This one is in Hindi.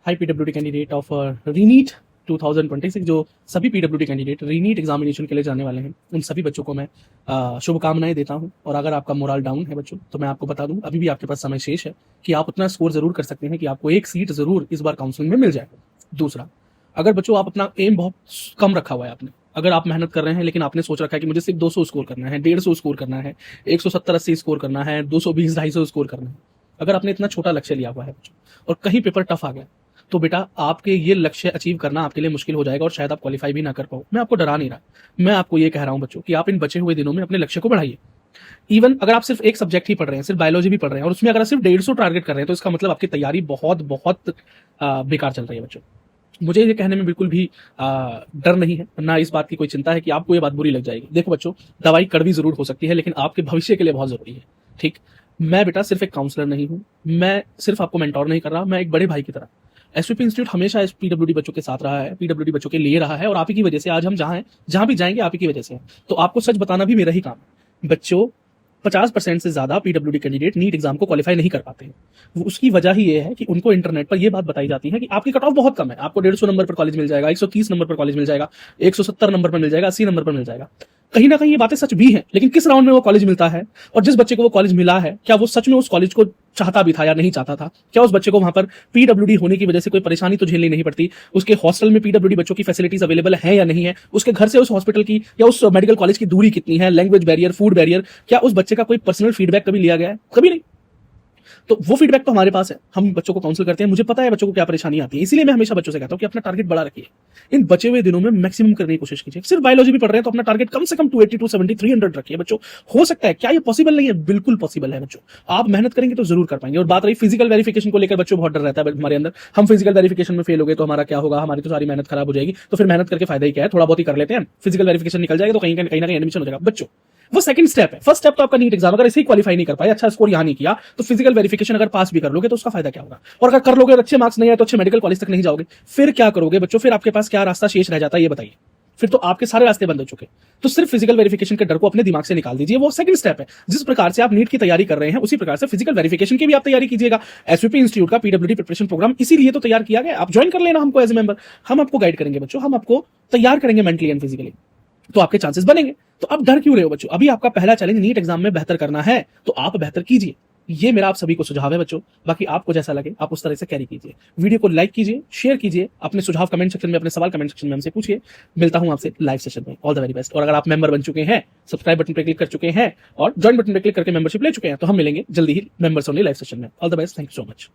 High PWD candidate of रीनीट 2026। जो सभी पीडब्ल्यूडी कैंडिडेट रीनीट एग्जामिनेशन के लिए जाने वाले हैं उन सभी बच्चों को मैं शुभकामनाएं देता हूं। और अगर आपका मोरल डाउन है बच्चों तो मैं आपको बता दूं अभी भी आपके पास समय शेष है कि आप उतना स्कोर जरूर कर सकते हैं कि आपको एक सीट जरूर इस बार काउंसलिंग में मिल जाए। दूसरा, अगर बच्चों आप अपना एम बहुत कम रखा हुआ है आपने, अगर आप मेहनत कर रहे हैं लेकिन आपने सोच रखा है कि मुझे सिर्फ 200 स्कोर करना है, 150 स्कोर करना है, 170-80 स्कोर करना है, 220-250 स्कोर करना है, अगर आपने इतना छोटा लक्ष्य लिया हुआ है बच्चों और कहीं पेपर टफ आ गया तो बेटा आपके ये लक्ष्य अचीव करना आपके लिए मुश्किल हो जाएगा और शायद आप क्वालिफाई भी ना कर पाओ। मैं आपको डरा नहीं रहा, मैं आपको ये कह रहा हूं बच्चों कि आप इन बचे हुए दिनों में अपने लक्ष्य को बढ़ाइए। इवन अगर आप सिर्फ एक सब्जेक्ट ही पढ़ रहे हैं, सिर्फ बायोलॉजी भी पढ़ रहे हैं और उसमें अगर आप सिर्फ 150 टारगेट कर रहे हैं तो इसका मतलब आपकी तैयारी बहुत बहुत बेकार चल रही है बच्चों। मुझे ये कहने में बिल्कुल भी डर नहीं है, ना इस बात की कोई चिंता है कि आपको ये बात बुरी लग जाएगी। देखो बच्चों, दवाई कड़वी जरूर हो सकती है लेकिन आपके भविष्य के लिए बहुत जरूरी है। ठीक, मैं बेटा सिर्फ एक काउंसलर नहीं हूं, मैं सिर्फ आपको मेंटोर नहीं कर रहा, मैं एक बड़े भाई की तरह। एसवीपी इंस्टीट्यूट हमेशा पीडब्ल्यूडी बच्चों के साथ रहा है, पीडब्ल्यूडी बच्चों के लिए रहा है और आप ही की वजह से आज हम जहां हैं, जहां भी जाएंगे आप ही की वजह से हैं। तो आपको सच बताना भी मेरा ही काम है। बच्चों, 50% से ज्यादा पीडब्ल्यूडी कैंडिडेट नीट एग्जाम को क्वालिफाई नहीं कर पाते हैं। उसकी वजह ही ये है कि उनको इंटरनेट पर ये बात बताई जाती है कि आपकी कट ऑफ बहुत कम है, आपको 150 नंबर पर कॉलेज मिल जाएगा, 130 नंबर पर कॉलेज मिल जाएगा, 170 नंबर पर मिल जाएगा, 80 नंबर पर मिल जाएगा। कहीं ना कहीं ये बातें सच भी हैं, लेकिन किस राउंड में वो कॉलेज मिलता है और जिस बच्चे को वो कॉलेज मिला है क्या वो सच में उस कॉलेज को चाहता भी था या नहीं चाहता था? क्या उस बच्चे को वहां पर पीडब्ल्यूडी होने की वजह से कोई परेशानी तो झेलनी नहीं पड़ती? उसके हॉस्टल में पीडब्ल्यूडी बच्चों की फैसिलिटीज अवेलेबल है या नहीं है? उसके घर से उस हॉस्पिटल की या उस मेडिकल कॉलेज की दूरी कितनी है? लैंग्वेज बैरियर, फूड बैरियर, क्या उस बच्चे का कोई पर्सनल फीडबैक कभी लिया गया है? कभी नहीं। तो वो फीडबैक तो हमारे पास है, हम बच्चों को काउंसिल करते हैं, मुझे पता है बच्चों को क्या परेशानी आती है, इसीलिए मैं हमेशा बच्चों से कहता हूं कि अपना टारगेट बड़ा रखिए। इन बचे हुए दिनों में मैक्सिमम करने की कोशिश कीजिए। सिर्फ बायोलॉजी भी पढ़ रहे हैं तो अपना टारगेट कम से कम 280, 270, 300 रखिए बच्चों। हो सकता है, क्या ये पॉसिबल नहीं है? बिल्कुल पॉसिबल है बच्चों, आप मेहनत करेंगे तो जरूर कर पाएंगे। और बात रही फिजिकल वेरिफिकेशन को लेकर, बच्चों बहुत डर रहता है हमारे अंदर, हम फिजिकल वेरिफिकेशन में फेल हो गए तो हमारा क्या होगा, हमारी तो सारी मेहनत खराब हो जाएगी, तो फिर मेहनत करके फायदा ही क्या है? थोड़ा बहुत ही कर लेते हैं, फिजिकल वेरिफिकेशन निकल जाएगा तो कहीं ना कहीं एडमिशन हो जाएगा। बच्चों, वो सेकंड स्टेप है। फर्स्ट स्टेप तो आपका नीट एग्जाम, अगर इसे ही क्वालिफाई नहीं कर पाए, अच्छा स्कोर यहां नहीं किया, तो फिजिकल वेरिफिकेशन अगर पास भी कर लोगे तो उसका फायदा क्या होगा? और अगर कर लोगे और अच्छे मार्क्स नहीं आए तो अच्छे मेडिकल कॉलेज तक नहीं जाओगे, फिर क्या करोगे बच्चों? फिर आपके पास क्या रास्ता शेष रह जाता है ये बताइए? फिर तो आपके सारे रास्ते बंद हो चुके। तो सिर्फ फिजिकल वेरिफिकेशन के डर को अपने दिमाग से निकाल दीजिए, वो सेकंड स्टेप है। जिस प्रकार से आप नीट की तैयारी कर रहे हैं उसी प्रकार से फिजिकल वेरिफिकेशन की भी आप तैयारी कीजिएगा। एसवीपी इंस्टीट्यूट का पीडब्ल्यूडी प्रिपरेशन प्रोग्राम इसीलिए तो तैयार किया गया, आप ज्वाइन कर लेना हमको एज ए मेंबर। हम आपको गाइड करेंगे बच्चों, हम आपको तैयार करेंगे मेंटली एंड फिजिकली, तो आपके चांसेस बनेंगे। तो अब डर क्यों रहे हो बच्चों? अभी आपका पहला चैलेंज नीट एग्जाम में बेहतर करना है, तो आप बेहतर कीजिए। ये मेरा आप सभी को सुझाव है बच्चों, बाकी आपको जैसा लगे आप उस तरह से कैरी कीजिए। वीडियो को लाइक कीजिए, शेयर कीजिए, अपने सुझाव कमेंट सेक्शन में, अपने सवाल कमेंट सेक्शन में हमसे पूछिए। मिलता हूं आपसे लाइव सेशन में। All the very best. और अगर आप मेंबर बन चुके हैं, सब्सक्राइब बटन पर क्लिक कर चुके हैं और ज्वाइन बटन पर क्लिक करके मेंबरशिप ले चुके हैं, तो हम मिलेंगे जल्दी ही मेंबर्स ओनली लाइव सेशन में। All the best, thank you so much.